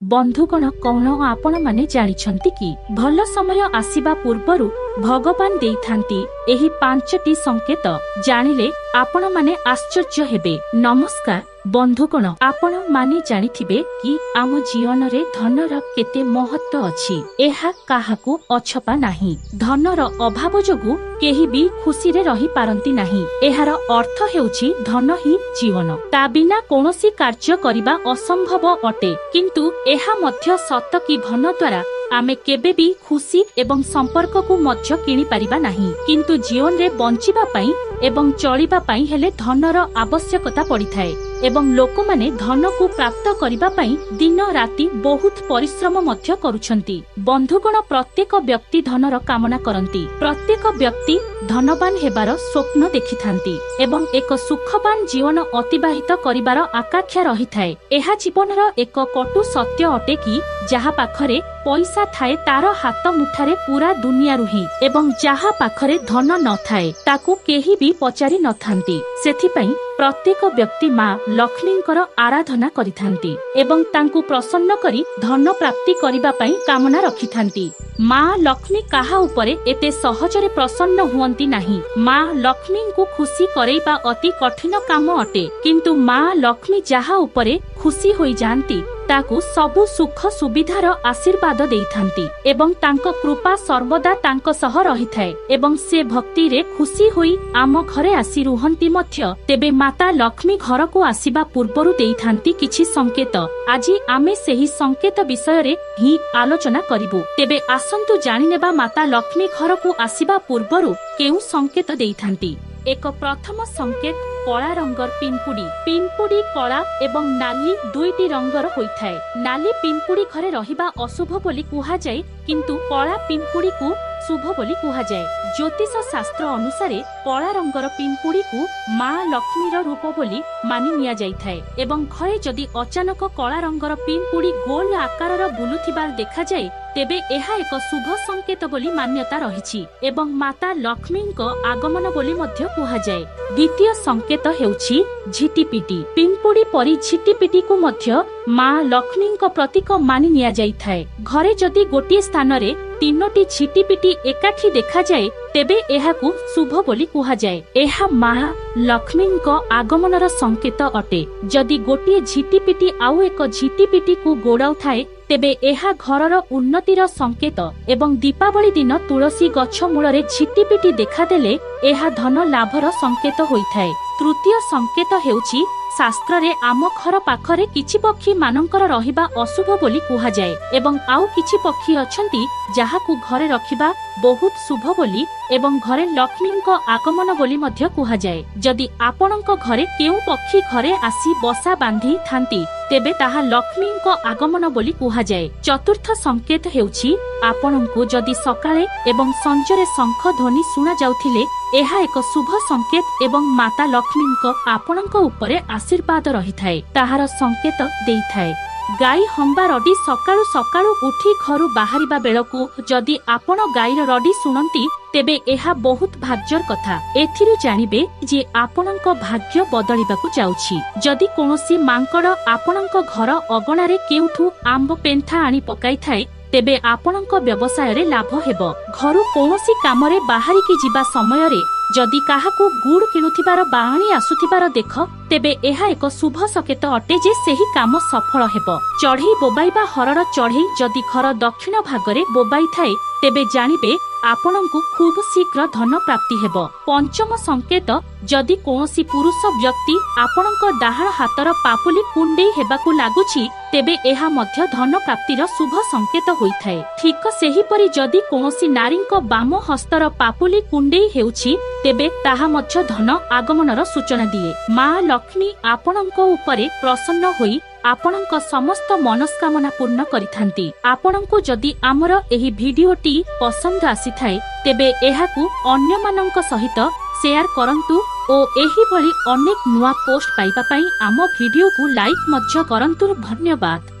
बंधुगण कौन आपण माने जानिछंती कि भल समय आसीबा पूर्वरु भगवान देइथांती एही पांचटी संकेत जानिले आपण माने आश्चर्य हेबे। नमस्कार बंधुगण, आपण माने जानिथिबे कि आम जीवन रे धनर केते महत्व अछि। एहा काहाकू अछपा नाही। धनर अभाव जोगु केही भी खुशी रे रही पारंती नाही। एहार अर्थ हेउछि धन ही जीवन। ता बिना कोनोसी कार्य करिबा असंभव अटे, किंतु एहा मध्य सत कि धन द्वारा आमे केबे भी खुशी एवं संपर्क को मध्य किनी पारिबा नाही। किंतु जीवन रे बंचिबा पई एवं चलिबा पई हेले धनर आवश्यकता पड़िथाए एवं लोक माने धन को प्राप्त करिबा पई दिन राति बहुत परिश्रम मध्य करूछंती। बंधुगण, प्रत्येक व्यक्ति धनर कामना करंती। प्रत्येक व्यक्ति धनवान हेबार स्वप्न देखिथांती एवं एक सुखवान जीवन अतिबाहित करिबार आकांक्षा रहिथाए। एहा जीवनर एक कटु सत्य अटे कि जहा पाखरे पैसा थाए तार हाथ मुठारे पूरा दुनिया रुही एवं जहा पाखरे धन न थाए ताकू केही भी पचारि न थांती। सेथिपई प्रत्येक व्यक्ति माँ लक्ष्मींकर आराधना करिथांती एवं तांकू प्रसन्न करी धन प्राप्ति करिबा पई कामना रखिथांती। माँ लक्ष्मी काहा उपरे एते सहजरे प्रसन्न हुअंती नाही। माँ लक्ष्मी को खुशी करेबा अति कठिन काम अटे, किंतु माँ लक्ष्मी जहा उपरे खुशी होई जानती ताकू सबु सुख सुविधार आशीर्वाद देइथांती एवं तांको कृपा सर्वदा तांको सह रहिथाए एवं से भक्ति रे खुशी होई आम घरे आसी रुहंती मध्य। तेबे माता लक्ष्मी घर को आसीबा पूर्वरु देइथांती किछि संकेत। आजी आमे सेही संकेत विषय रे ही आलोचना करिबु। तेबे आसंतु जानि नेबा माता लक्ष्मी घर को आसीबा पूर्वरु केउ संकेत देइथांती। एक प्रथम संकेत कला रंगर पिंपुड़ी। पिंपुड़ी कला एवं नाली दुईटी रंगर होइथाए। नाली पिंपुड़ी घरे रहिबा अशुभ बोली कुहा जाए, किंतु कला पिंपुड़ी को शुभ बोली कुहा जाए। ज्योतिष शास्त्र अनुसारे कला रंगर पिंपुड़ी को माँ लक्ष्मीर रूप बोली मानि निया जाइथाए एवं घरे जदि अचानक कला रंगर पिंपुड़ी गोल आकारर बुलुथिबार देखा जाए तेबे एहा एक शुभ संकेत बोली मान्यता रहिछि एवं माता लक्ष्मींको आगमन बोली मध्य कुहा जाए। द्वितीय संकेत हेउछि झिटिपिटी। पिंपुड़ी परी झिटिपिटी को मध्य माँ लक्ष्मींको प्रतीक मानि निया जाइथाए। घरे जदि गोटिए स्थान रे तीनोटी झिटिपिटी एकाठी देखा जाए तेबे एहाकू शुभ बोली कुहा जाए। एहा माँ लक्ष्मींको आगमनर संकेत अटे। जदि गोटिए झिटिपिटी आउ एक झिटिपिटी को गोड़ाउ थाए तेबे एहा घरर उन्नतिर संकेत एवं दीपावली दिन तुलसी गछ मूलरे झिटिपिटी देखादेले एहा धन लाभर संकेत होइथाए। तृतीय संकेत हेउछि शास्त्र रे आम घर पाखरे किछि पक्षी मानकर रहिबा अशुभ बोली कुहा जाए एवं आउ किछि पक्षी अछंती जाहाकू घरे रखिबा बहुत शुभ बोली एवं घरे लक्ष्मींको आगमन बोली मध्य कुहा जाए। जदि आपणको घरे केउ पक्षी घरे आसी बसा बांधी थांती तेबे ताहा लक्ष्मींको आगमन बोली कुहा जाए। चतुर्थ संकेत हेउछि आपणको जदि सकाळे एवं संजरे शंख ध्वनि सुना जाउथिले एहा एक शुभ संकेत एवं माता लक्ष्मींको आपणको उपरे आशीर्वाद रहिथाए ताहार संकेत देइथाए। गाई हंबा रडी सकाळु सकाळु उठी घरु बाहरिबा बेलकू जदि आपण गाईर रडी सुनंती तेबे एहा बहुत भाग्यर कथा। एथिरु जानिबे जे आपणको भाग्य बदलिबाकू जाउछि। जदि कोनोसी मांकड़ आपणको घर अगणारे केउठू आंब पेंथा आनी पकाई थाए तेबे आपणको व्यवसाय रे लाभ हेबो। घरु कोनोसी कामरे बाहरिकी जिबा समय रे जदि काहाकू गुड़ किणुथिबार बाहाणी आसुथिबार देख तेबे एहा एक शुभ संकेत अटे जे सेही काम सफल हेबो। चढ़ई बोबाइबा हरड़ चढ़ई जदि घर दक्षिण भागरे बोबाई थाए तेबे जानिबे आपणଙ୍କୁ खूब शीघ्र धन प्राप्ति हेबो। पंचम संकेत जदि कोनोसी पुरुष व्यक्ति आपणଙ୍କ डाहाण हातर पापुली कुंडेई हेबाकू लागुछि तेबे एहा मध्य धन प्राप्तिर शुभ संकेत होइथाए। ठीक सेही परि जदि कोनोसी नारीଙ୍କ बाम हस्तर पापुली कुंडेई हेउछि तेबे ताहा मध्य धन आगमनर सूचना दिए। माँ लक्ष्मी आपणଙ୍କ उपरे प्रसन्न होई आपणଙ୍କ समस्त मनस्कामना पूर्ण करिथांती। आपणଙ୍କୁ जदि आमर एही भिडियोटी पसंद आसीथाए तेबे एहाकू अन्य माननक सहित शेयर करंतु ओ एही भली अनेक नुआ पोस्ट पाइबा पई आम भिडियो को लाइक मध्य करंतु। धन्यवाद।